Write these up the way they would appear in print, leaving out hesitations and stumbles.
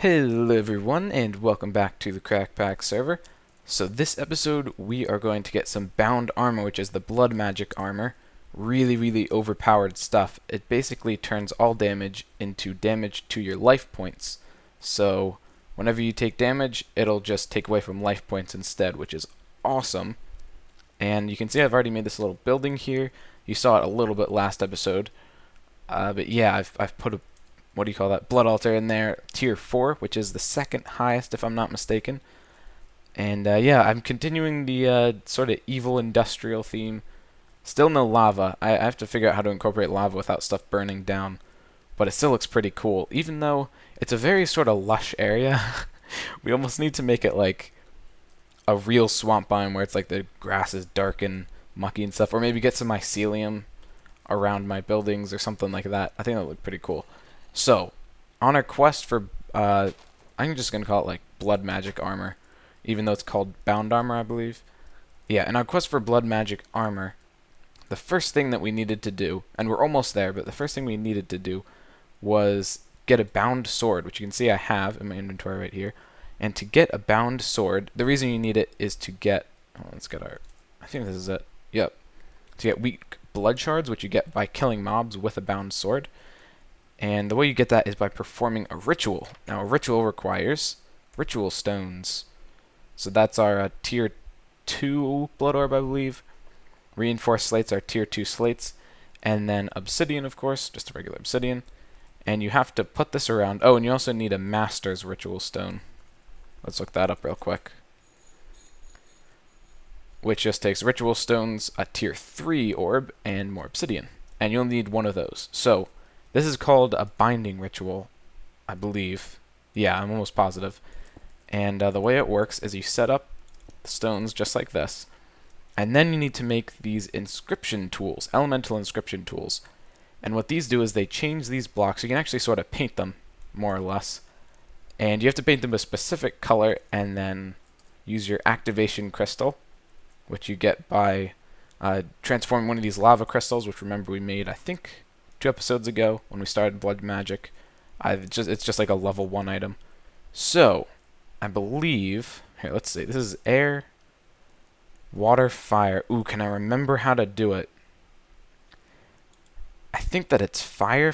Hello everyone, and welcome back to the CrackPack server. So this episode, we are going to get some bound armor, which is the blood magic armor. Really overpowered stuff. It basically turns all damage into damage to your life points. So whenever you take damage, it'll just take away from life points instead, which is awesome. And you can see I've already made this little building here. You saw it a little bit last episode. But yeah, I've put a what do you call that, blood altar in there, tier 4, which is the second highest if I'm not mistaken. And yeah, I'm continuing the sort of evil industrial theme. Still no lava. I have to figure out how to incorporate lava without stuff burning down. But it still looks pretty cool, even though it's a very sort of lush area. We almost need to make it like a real swamp biome where it's like the grass is dark and mucky and stuff. Or maybe get some mycelium around my buildings or something like that. I think that would look pretty cool. So, on our quest for, I'm just going to call it like blood magic armor, even though it's called bound armor, I believe. Yeah, in our quest for blood magic armor, the first thing that we needed to do, and we're almost there, but the first thing we needed to do was get a bound sword, which you can see I have in my inventory right here. And to get a bound sword, the reason you need it is to get, let's get our, I think this is it, yep. To get weak blood shards, which you get by killing mobs with a bound sword. And the way you get that is by performing a ritual. Now, a ritual requires ritual stones. So that's our tier 2 blood orb, I believe. Reinforced slates are tier 2 slates. And then obsidian, of course, just a regular obsidian. And you have to put this around. Oh, and you also need a master's ritual stone. Let's look that up real quick. Which just takes ritual stones, a tier 3 orb, and more obsidian. And you'll need one of those. So, this is called a binding ritual, I believe. Yeah, I'm almost positive. And the way it works is you set up stones just like this, and then you need to make these inscription tools, elemental inscription tools. And what these do is they change these blocks. You can actually sort of paint them, more or less. And you have to paint them a specific color, and then use your activation crystal, which you get by transforming one of these lava crystals, which remember we made, I think, 2 episodes ago when we started blood magic. It's just like a level 1 item. So, I believe, here, let's see, this is air, water, fire. Ooh, can I remember how to do it? I think that it's fire,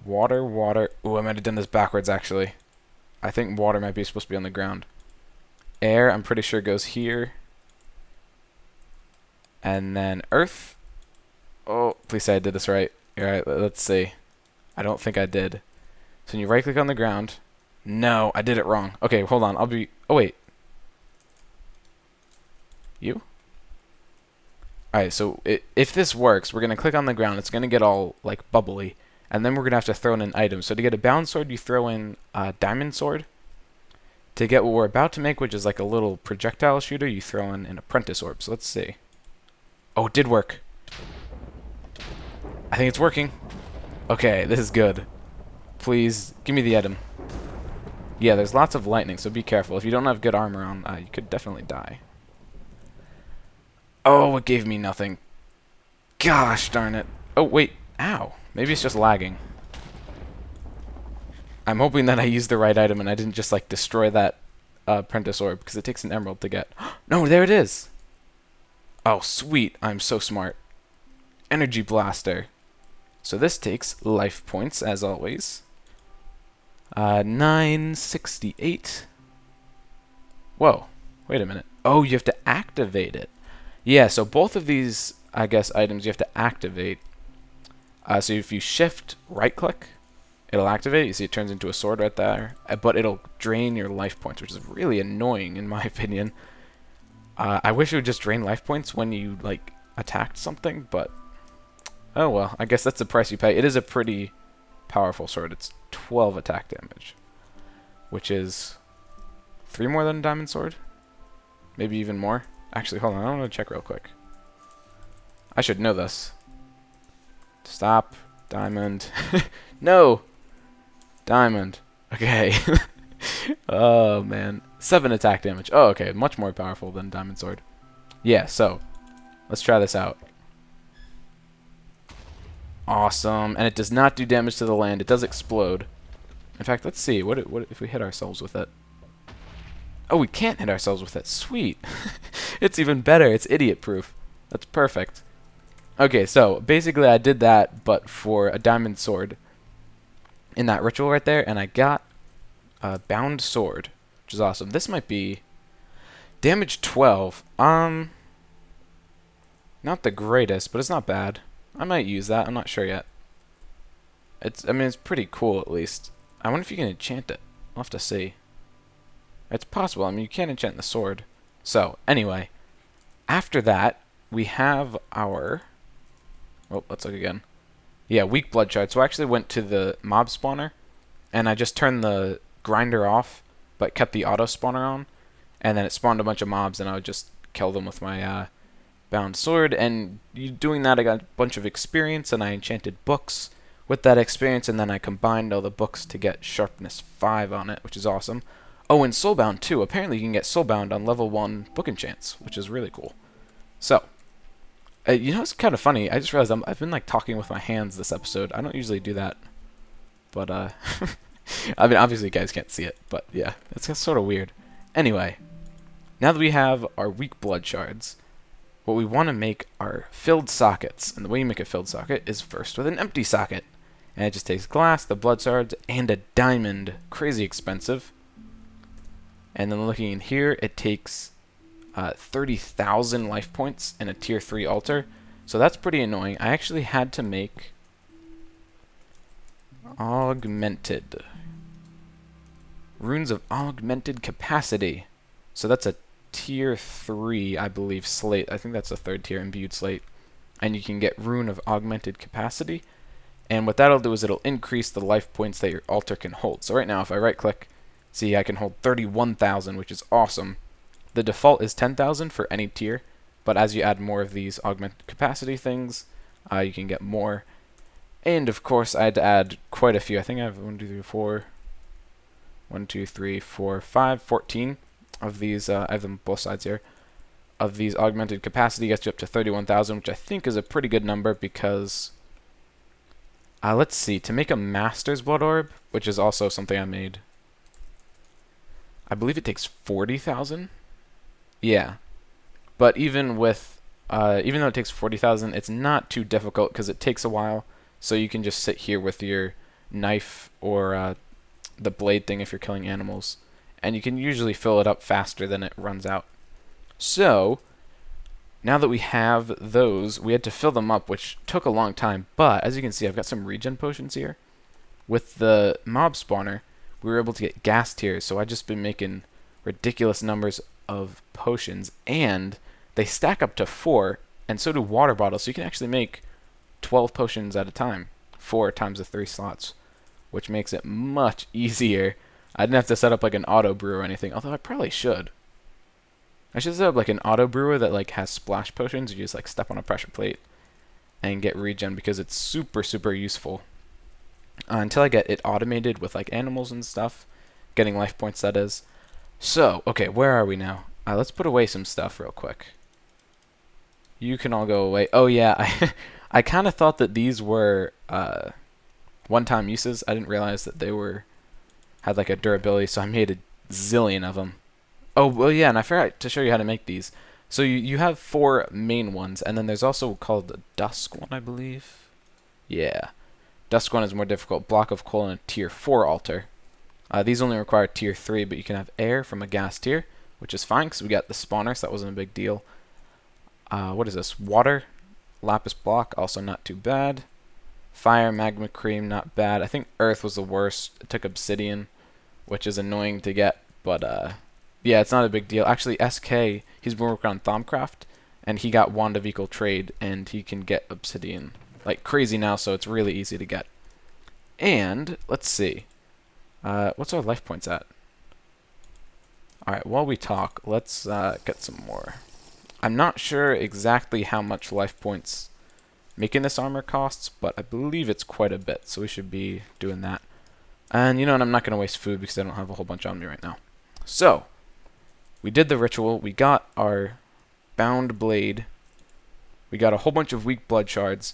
water. Ooh, I might have done this backwards actually. I think water might be supposed to be on the ground. Air, I'm pretty sure goes here. And then earth. Oh, please say I did this right. Alright, let's see. I don't think I did. So when you right click on the ground. No, I did it wrong. Okay, hold on. Oh, wait. You? Alright, so if this works, we're going to click on the ground. It's going to get all, like, bubbly. And then we're going to have to throw in an item. So to get a bound sword, you throw in a diamond sword. To get what we're about to make, which is like a little projectile shooter, you throw in an apprentice orb. So let's see. Oh, it did work. I think it's working. Okay, this is good. Please, give me the item. Yeah, there's lots of lightning, so be careful. If you don't have good armor on, you could definitely die. Oh, it gave me nothing. Gosh darn it. Oh, wait. Ow. Maybe it's just lagging. I'm hoping that I used the right item and I didn't just, like, destroy that apprentice orb, because it takes an emerald to get. No, there it is. Oh, sweet. I'm so smart. Energy blaster. So this takes life points, as always. 968. Whoa. Wait a minute. Oh, you have to activate it. Yeah, so both of these, I guess, items you have to activate. So if you shift right-click, it'll activate. You see it turns into a sword right there. But it'll drain your life points, which is really annoying, in my opinion. I wish it would just drain life points when you, like, attacked something, but oh well, I guess that's the price you pay. It is a pretty powerful sword. It's 12 attack damage, which is 3 more than a diamond sword? Maybe even more? Actually, hold on, I want to check real quick. I should know this. Stop. Diamond. No! Diamond. Okay. Oh, man. 7 attack damage. Oh, okay. Much more powerful than diamond sword. Yeah, so let's try this out. Awesome. And it does not do damage to the land. It does explode. In fact, let's see. What if we hit ourselves with it? Oh, we can't hit ourselves with it. Sweet. It's even better. It's idiot-proof. That's perfect. Okay, so basically I did that, but for a diamond sword in that ritual right there, and I got a bound sword, which is awesome. This might be damage 12. Not the greatest, but it's not bad. I might use that. I'm not sure yet. I mean, it's pretty cool at least. I wonder if you can enchant it. I'll have to see. It's possible. I mean, you can enchant the sword. So, anyway, after that, we have our... Oh, let's look again. Yeah, weak blood shard. So I actually went to the mob spawner, and I just turned the grinder off, but kept the auto spawner on, and then it spawned a bunch of mobs, and I would just kill them with my bound sword. And doing that, I got a bunch of experience, and I enchanted books with that experience, and then I combined all the books to get sharpness 5 on it, which is awesome. Oh, and soulbound too. Apparently you can get soulbound on level 1 book enchants, which is really cool. So, you know, it's kind of funny. I just realized I've been like talking with my hands this episode. I don't usually do that, but I mean, obviously you guys can't see it, but yeah, it's sort of weird. Anyway, now that we have our weak blood shards, what we want to make are filled sockets, and the way you make a filled socket is first with an empty socket, and it just takes glass, the blood shards, and a diamond. Crazy expensive. And then looking in here, it takes 30,000 life points in a tier 3 altar. So that's pretty annoying. I actually had to make augmented runes of augmented capacity. So that's a tier 3, I believe, slate. I think that's a 3rd tier imbued slate. And you can get rune of augmented capacity. And what that'll do is it'll increase the life points that your altar can hold. So right now, if I right click, see, I can hold 31,000, which is awesome. The default is 10,000 for any tier, but as you add more of these augmented capacity things, you can get more. And of course, I had to add quite a few. I think I have 14 of these. I have them both sides here. Of these augmented capacity gets you up to 31,000, which I think is a pretty good number because, let's see, to make a Master's Blood Orb, which is also something I made, I believe it takes 40,000. Yeah, but even though it takes 40,000, it's not too difficult because it takes a while. So you can just sit here with your knife or the blade thing if you're killing animals, and you can usually fill it up faster than it runs out. So now that we have those, we had to fill them up, which took a long time. But as you can see, I've got some regen potions here. With the mob spawner, we were able to get gas tiers, so I've just been making ridiculous numbers of potions, and they stack up to 4, and so do water bottles, so you can actually make 12 potions at a time, 4 times the 3 slots, which makes it much easier. I didn't have to set up like an auto brew or anything, although I probably should. I should set up like an auto brewer that like has splash potions. You just like step on a pressure plate and get regen, because it's super, super useful. Until I get it automated with like animals and stuff, getting life points, that is. So, okay, where are we now? Let's put away some stuff real quick. You can all go away. Oh yeah, I kind of thought that these were one-time uses. I didn't realize that they had like a durability, so I made a zillion of them. Oh, well yeah, and I forgot to show you how to make these. So you have 4 main ones, and then there's also called the Dusk one, I believe. Yeah. Dusk one is more difficult. Block of coal and a tier 4 altar. These only require tier 3, but you can have air from a gas tier, which is fine because we got the spawner, so that wasn't a big deal. What is this? Water, lapis block, also not too bad. Fire, magma cream, not bad. I think earth was the worst. It took obsidian, which is annoying to get, but yeah, it's not a big deal. Actually, SK, he's been working on Thaumcraft, and he got Wand of Equal Trade, and he can get obsidian like crazy now, so it's really easy to get. And let's see. What's our life points at? Alright, while we talk, let's get some more. I'm not sure exactly how much life points making this armor costs, but I believe it's quite a bit, so we should be doing that. And you know what, I'm not going to waste food because I don't have a whole bunch on me right now. So, we did the ritual, we got our bound blade, we got a whole bunch of weak blood shards,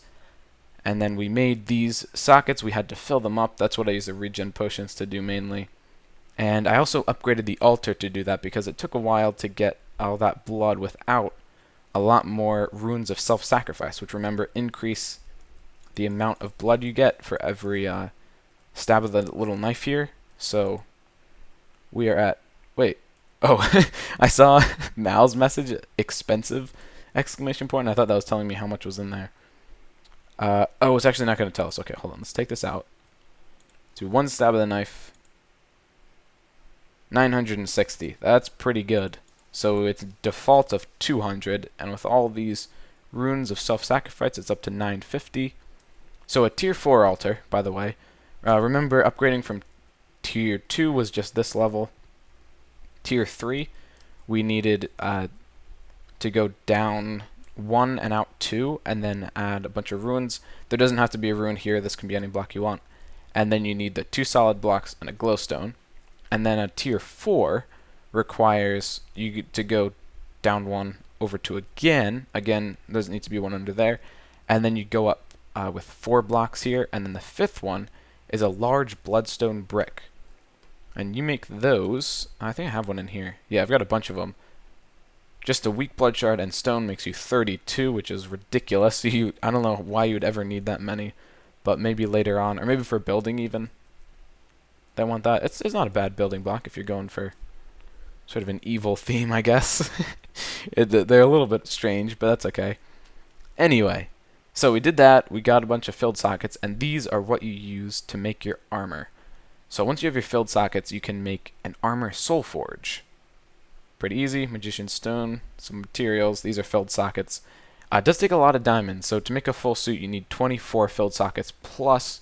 And then we made these sockets. We had to fill them up. That's what I use the regen potions to do mainly. And I also upgraded the altar to do that because it took a while to get all that blood without a lot more runes of self-sacrifice, which, remember, increase the amount of blood you get for every stab of the little knife here. So we are at... Wait. Oh, I saw Mal's message, expensive, exclamation point, and I thought that was telling me how much was in there. Oh, it's actually not going to tell us. Okay, hold on. Let's take this out. Do one stab of the knife. 960. That's pretty good. So it's default of 200, and with all these runes of self-sacrifice, it's up to 950. So a tier 4 altar, by the way. Remember, upgrading from tier 2 was just this level. Tier 3, we needed to go down 1 and out 2, and then add a bunch of runes. There doesn't have to be a rune here. This can be any block you want. And then you need the 2 solid blocks and a glowstone. And then a tier 4 requires you to go down 1 over 2 again. Again, there doesn't need to be one under there. And then you go up with 4 blocks here. And then the 5th one is a large bloodstone brick. And you make those. I think I have one in here. Yeah, I've got a bunch of them. Just a weak blood shard and stone makes you 32, which is ridiculous. I don't know why you'd ever need that many. But maybe later on, or maybe for building even. They want that. It's not a bad building block if you're going for sort of an evil theme, I guess. They're a little bit strange, but that's okay. Anyway, so we did that. We got a bunch of filled sockets, and these are what you use to make your armor. So once you have your filled sockets, you can make an armor soul forge. Pretty easy. Magician's stone, some materials. These are filled sockets. It does take a lot of diamonds, so to make a full suit, you need 24 filled sockets plus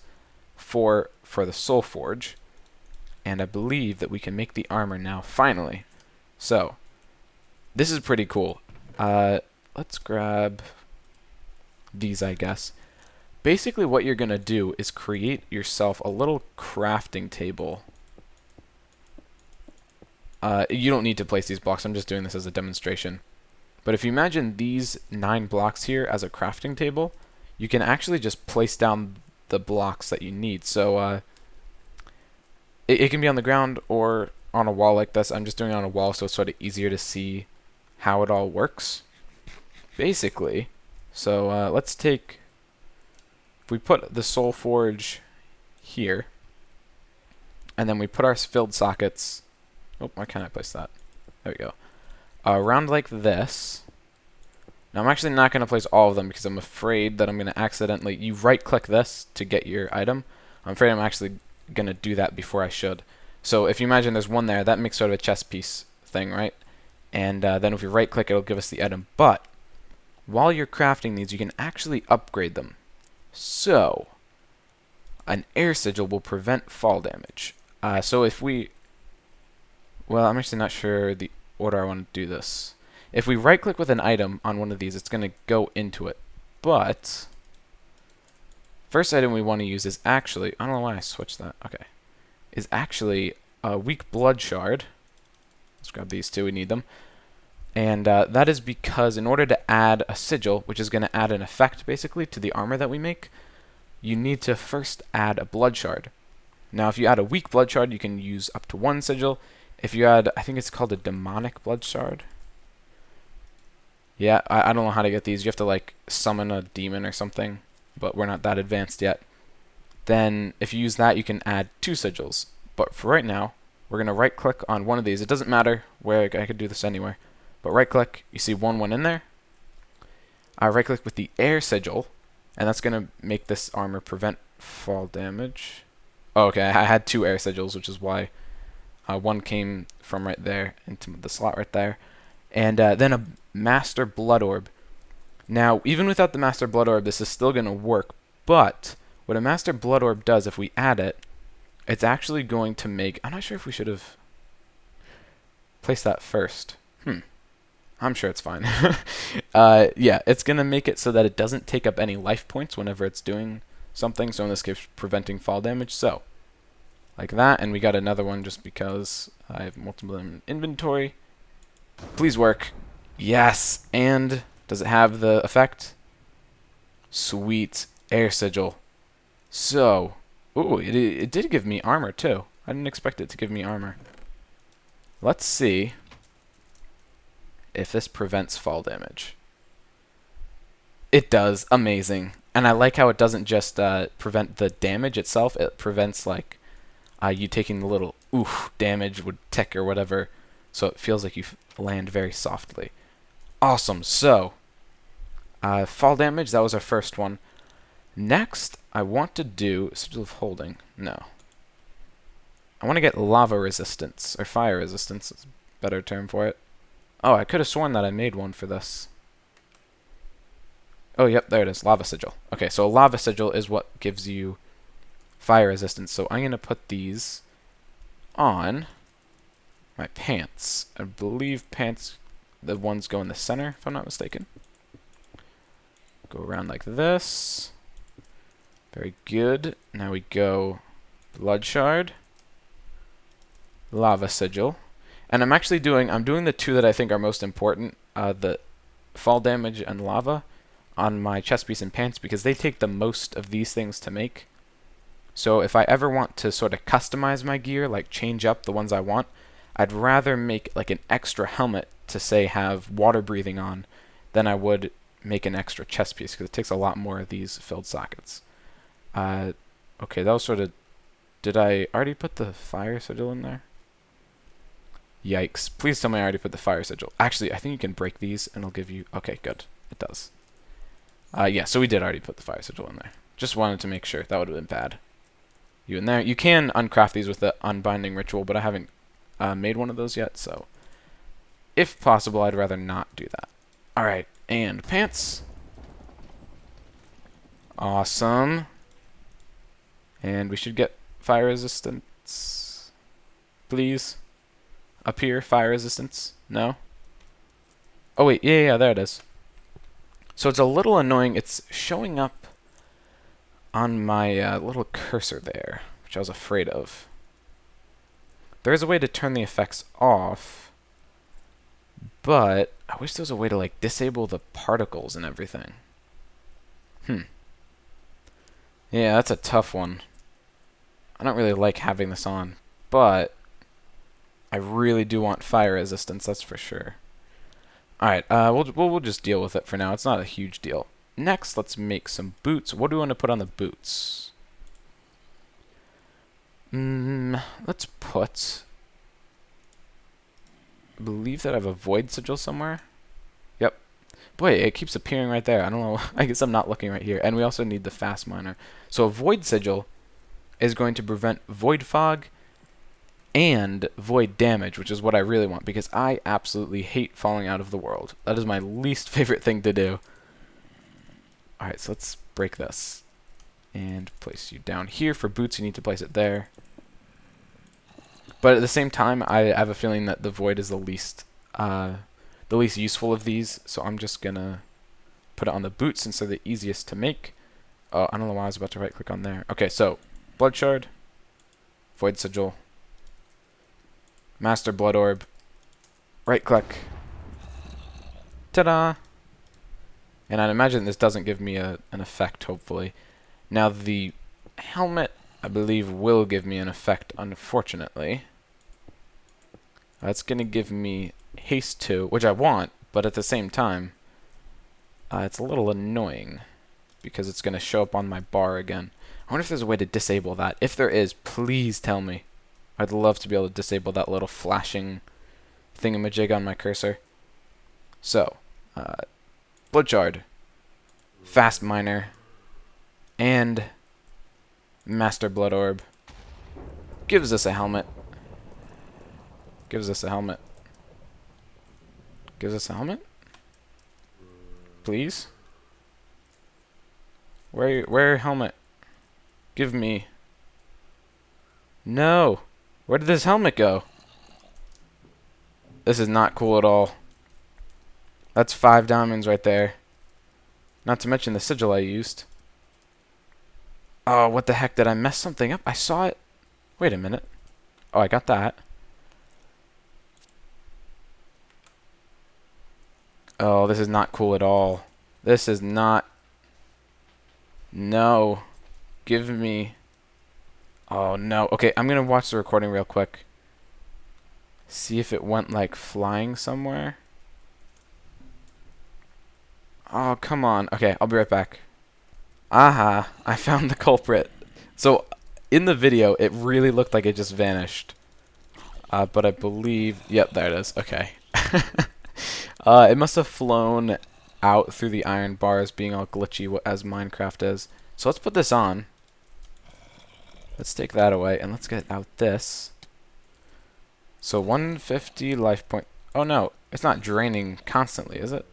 4 for the soul forge. And I believe that we can make the armor now, finally. So, this is pretty cool. Let's grab these, I guess. Basically, what you're going to do is create yourself a little crafting table. You don't need to place these blocks. I'm just doing this as a demonstration. But if you imagine these 9 blocks here as a crafting table, you can actually just place down the blocks that you need. So, it can be on the ground or on a wall like this. I'm just doing it on a wall so it's sort of easier to see how it all works. Basically, so let's take, if we put the soul forge here, and then we put our filled sockets, oh, why can't I place that? There we go. Around like this. Now I'm actually not going to place all of them because I'm afraid that I'm going to accidentally, you right click this to get your item. I'm afraid I'm actually going to do that before I should. So if you imagine there's one there, that makes sort of a chess piece thing, right? And then if you right click, it'll give us the item. But while you're crafting these, you can actually upgrade them. So an air sigil will prevent fall damage. So if we, well, I'm actually not sure the order I want to do this. If we right click with an item on one of these, it's going to go into it. But first item we want to use is actually, I don't know why I switched that. Okay. Is actually a weak blood shard. Let's grab these two. We need them. And that is because in order to add a sigil, which is going to add an effect basically to the armor that we make, you need to first add a blood shard. Now if you add a weak blood shard, you can use up to 1 sigil. If you add, I think it's called a demonic blood shard. Yeah, I don't know how to get these. You have to like summon a demon or something, but we're not that advanced yet. Then if you use that, you can add 2 sigils. But for right now, we're going to right click on one of these. It doesn't matter where, I could do this anywhere. But right click, you see one in there. I right click with the air sigil, and that's going to make this armor prevent fall damage. Oh, okay, I had 2 air sigils, which is why one came from right there into the slot right there. And then a master blood orb. Now, even without the master blood orb, this is still going to work. But what a master blood orb does, if we add it, it's actually going to make, I'm not sure if we should have placed that first. I'm sure it's fine. Yeah, it's going to make it so that it doesn't take up any life points whenever it's doing something. So in this case, preventing fall damage. So, like that. And we got another one just because I have multiple in inventory. Please work. Yes. And does it have the effect? Sweet. Air sigil. So, ooh, it did give me armor too. I didn't expect it to give me armor. Let's see if this prevents fall damage. It does. Amazing. And I like how it doesn't just prevent the damage itself. It prevents like you taking the little oof damage with tick or whatever. So it feels like you land very softly. Awesome. So, fall damage, that was our first one. Next, I want to do sigil of holding. No. I want to get lava resistance, or fire resistance is a better term for it. Oh, I could have sworn that I made one for this. Oh, yep, there it is, lava sigil. Okay, so a lava sigil is what gives you fire resistance. So I'm going to put these on my pants. I believe pants, the ones go in the center, if I'm not mistaken. Go around like this. Very good. Now we go blood shard, lava sigil. And I'm doing the two that I think are most important, the fall damage and lava, on my chest piece and pants because they take the most of these things to make. So if I ever want to sort of customize my gear, like change up the ones I want, I'd rather make like an extra helmet to say have water breathing on than I would make an extra chest piece because it takes a lot more of these filled sockets. Okay, that was sort of... Did I already put the fire sigil in there? Yikes. Please tell me I already put the fire sigil. Actually, I think you can break these and it'll give you... Okay, good. It does. Yeah, so we did already put the fire sigil in there. Just wanted to make sure. That would have been bad. You in there. You can uncraft these with the unbinding ritual, but I haven't made one of those yet, so... If possible, I'd rather not do that. Alright, and pants. Awesome. And we should get fire resistance. Please. Up here, fire resistance. No? Oh wait, yeah, there it is. So it's a little annoying. It's showing up on my little cursor there, which I was afraid of. There is a way to turn the effects off, but I wish there was a way to like disable the particles and everything. Yeah, that's a tough one. I don't really like having this on, but I really do want fire resistance, that's for sure. Alright, we'll just deal with it for now. It's not a huge deal. Next, let's make some boots. What do we want to put on the boots? Let's put... I believe that I have a void sigil somewhere. Yep. Boy, it keeps appearing right there. I don't know. I guess I'm not looking right here. And we also need the fast miner. So a void sigil is going to prevent void fog and void damage, which is what I really want because I absolutely hate falling out of the world. That is my least favorite thing to do. Alright, so let's break this and place you down here. For boots, you need to place it there. But at the same time, I have a feeling that the void is the least useful of these, so I'm just gonna put it on the boots since they're the easiest to make. I don't know why I was about to right click on there. Okay, so blood shard, void sigil, master blood orb, right click, ta-da! And I'd imagine this doesn't give me an effect, hopefully. Now the helmet, I believe, will give me an effect, unfortunately. That's going to give me haste 2, which I want, but at the same time, it's a little annoying because it's going to show up on my bar again. I wonder if there's a way to disable that. If there is, please tell me. I'd love to be able to disable that little flashing thingamajig on my cursor. So, blood shard, fast miner, and master blood orb gives us a helmet. Gives us a helmet. Gives us a helmet? Please? Where helmet? Give me. No! Where did this helmet go? This is not cool at all. That's 5 diamonds right there. Not to mention the sigil I used. Oh, what the heck? Did I mess something up? I saw it. Wait a minute. Oh, I got that. Oh, this is not cool at all. This is not... No. Give me... Oh, no. Okay, I'm going to watch the recording real quick. See if it went, like, flying somewhere. Oh, come on. Okay, I'll be right back. Aha, I found the culprit. So, in the video, it really looked like it just vanished. But I believe... Yep, there it is. Okay. It must have flown out through the iron bars, being all glitchy as Minecraft is. So let's put this on. Let's take that away, and let's get out this. So 150 life point. Oh no, it's not draining constantly, is it?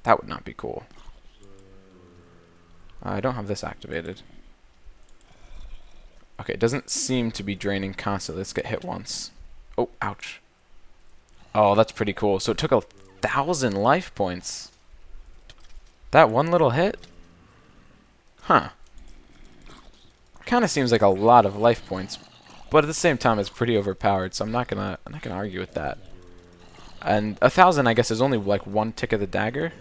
That would not be cool. I don't have this activated. Okay, it doesn't seem to be draining constantly. Let's get hit once. Oh, ouch. Oh, that's pretty cool. So it took 1,000 life points. That one little hit? Huh. Kind of seems like a lot of life points, but at the same time it's pretty overpowered, so I'm not gonna argue with that. And 1,000, I guess, is only like one tick of the dagger,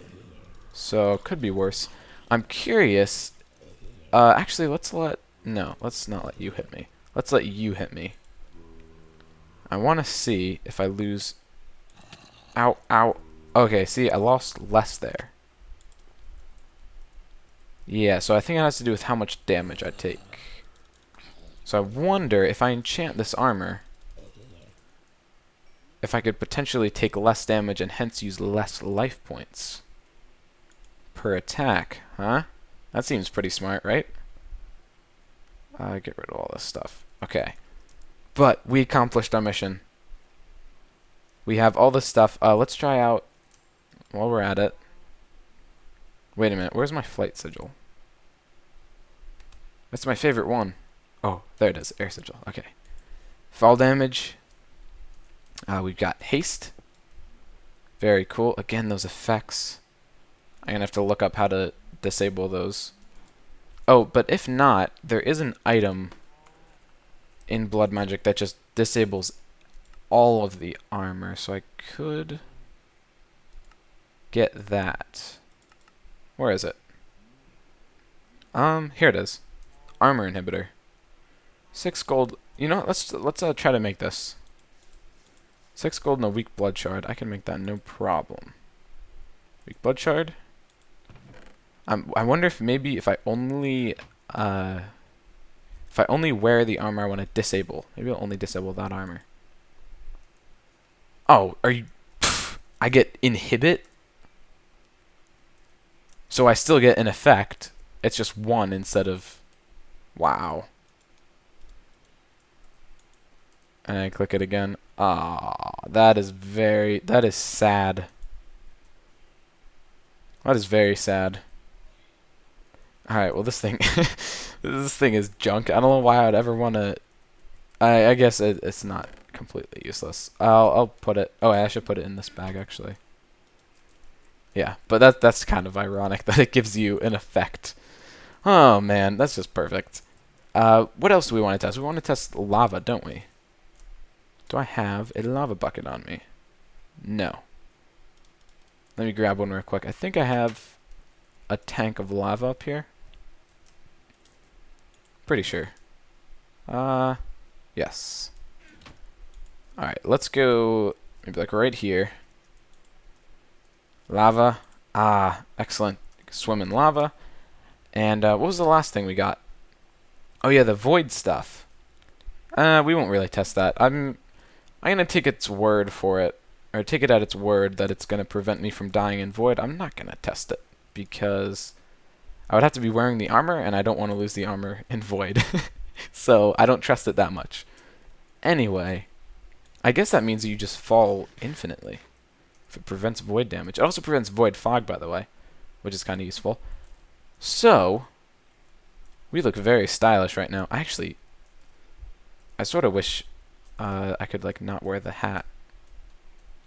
so it could be worse. I'm curious. Actually, let's not let you hit me. Let's let you hit me. I want to see if I lose. Ow, ow. Okay, see, I lost less there. Yeah, so I think it has to do with how much damage I take. So I wonder if I enchant this armor, if I could potentially take less damage and hence use less life points per attack, huh? That seems pretty smart, right? Get rid of all this stuff. Okay. But we accomplished our mission. We have all this stuff. Let's try out, while we're at it. Wait a minute, where's my flight sigil? That's my favorite one. Oh, there it is, air sigil. Okay. Fall damage. We've got haste. Very cool. Again, those effects. I'm going to have to look up how to disable those. Oh, but if not, there is an item in Blood Magic that just disables all of the armor, so I could get that. Where is it? Here it is. Armor inhibitor. 6 gold. You know, let's try to make this. 6 gold and a weak blood shard. I can make that no problem. Weak blood shard. I wonder if maybe if I only wear the armor I want to disable, maybe I'll only disable that armor. Oh, are you? Pff, I get inhibit. So I still get an effect. It's just one instead of. Wow. And I click it again. Ah, that is sad. That is very sad. Alright, well this thing this thing is junk. I don't know why I'd ever want to. I guess it's not completely useless. I'll put it. Oh, I should put it in this bag actually. Yeah, but that's kind of ironic that it gives you an effect. Oh man, that's just perfect. What else do we want to test? We want to test lava, don't we? Do I have a lava bucket on me? No. Let me grab one real quick. I think I have a tank of lava up here. Pretty sure. Yes. Alright, let's go maybe like right here. Lava. Ah, excellent. Swim in lava. And what was the last thing we got? Oh yeah, the void stuff. We won't really test that. I'm gonna take its word for it, or take it at its word that it's gonna prevent me from dying in void. I'm not gonna test it because I would have to be wearing the armor, and I don't want to lose the armor in void. So I don't trust it that much. Anyway, I guess that means you just fall infinitely if it prevents void damage. It also prevents void fog, by the way, which is kind of useful. So we look very stylish right now. I sort of wish I could like not wear the hat.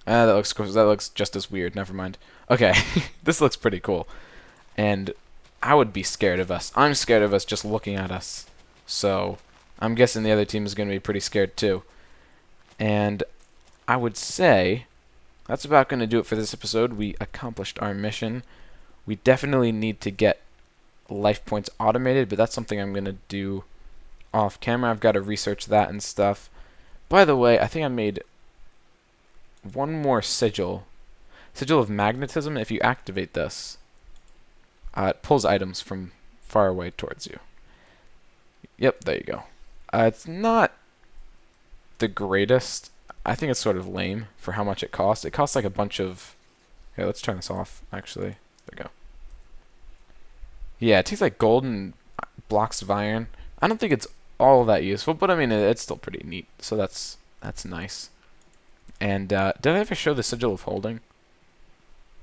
That looks just as weird. Never mind. Okay, this looks pretty cool, and I would be scared of us. I'm scared of us just looking at us. So I'm guessing the other team is going to be pretty scared too. And I would say that's about going to do it for this episode. We accomplished our mission. We definitely need to get life points automated, but that's something I'm going to do off camera. I've got to research that and stuff. By the way, I think I made one more sigil. Sigil of magnetism. If you activate this, it pulls items from far away towards you. Yep, there you go. It's not the greatest. I think it's sort of lame for how much it costs. It costs like a bunch of... Here, let's turn this off, actually. There we go. Yeah, it takes like gold and blocks of iron. I don't think it's all that useful, but I mean, it's still pretty neat. So that's nice. And did I ever show the Sigil of Holding?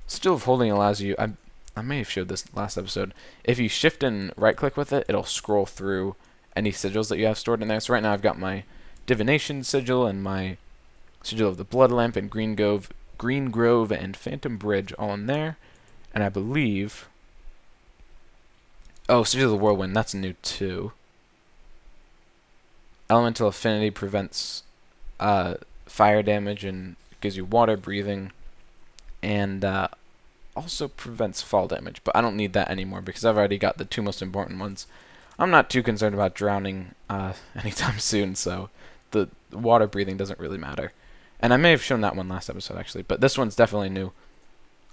Sigil of Holding allows you... I may have showed this last episode. If you shift and right-click with it, it'll scroll through any sigils that you have stored in there. So right now I've got my Divination Sigil and my Sigil of the Blood Lamp and Green Grove and Phantom Bridge all in there. And I believe... Oh, Sigil of the Whirlwind, that's new too. Elemental Affinity prevents fire damage and gives you water breathing. And also prevents fall damage, but I don't need that anymore because I've already got the two most important ones. I'm not too concerned about drowning anytime soon, so the water breathing doesn't really matter. And I may have shown that one last episode, actually, but this one's definitely new.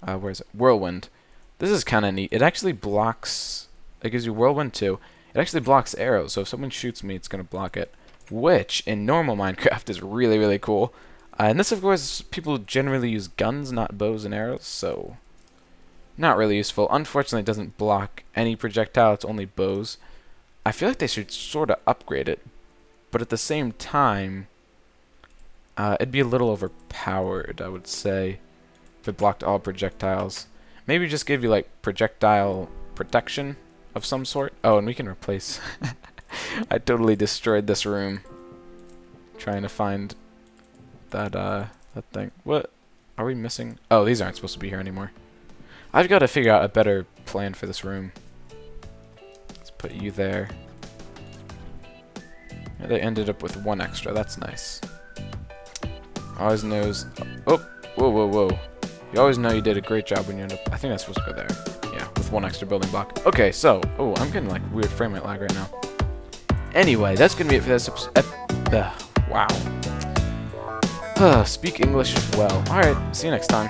Where is it? Whirlwind. This is kind of neat. It actually blocks... It gives you Whirlwind too. It actually blocks arrows, so if someone shoots me, it's going to block it, which in normal Minecraft is really, really cool. And this, of course, people generally use guns, not bows and arrows, so... Not really useful. Unfortunately, it doesn't block any projectile. It's only bows. I feel like they should sort of upgrade it, but at the same time, it'd be a little overpowered, I would say, if it blocked all projectiles. Maybe just give you, like, projectile protection of some sort. Oh, and we can replace... I totally destroyed this room trying to find that, that thing. What? Are we missing? Oh, these aren't supposed to be here anymore. I've got to figure out a better plan for this room. Let's put you there. Yeah, they ended up with one extra. That's nice. Always knows... Oh! Whoa, whoa, whoa. You always know you did a great job when you end up... I think that's supposed to go there. Yeah, with one extra building block. Okay, so... Oh, I'm getting like weird frame rate lag right now. Anyway, that's going to be it for this episode. Wow. Speak English well. Alright, see you next time.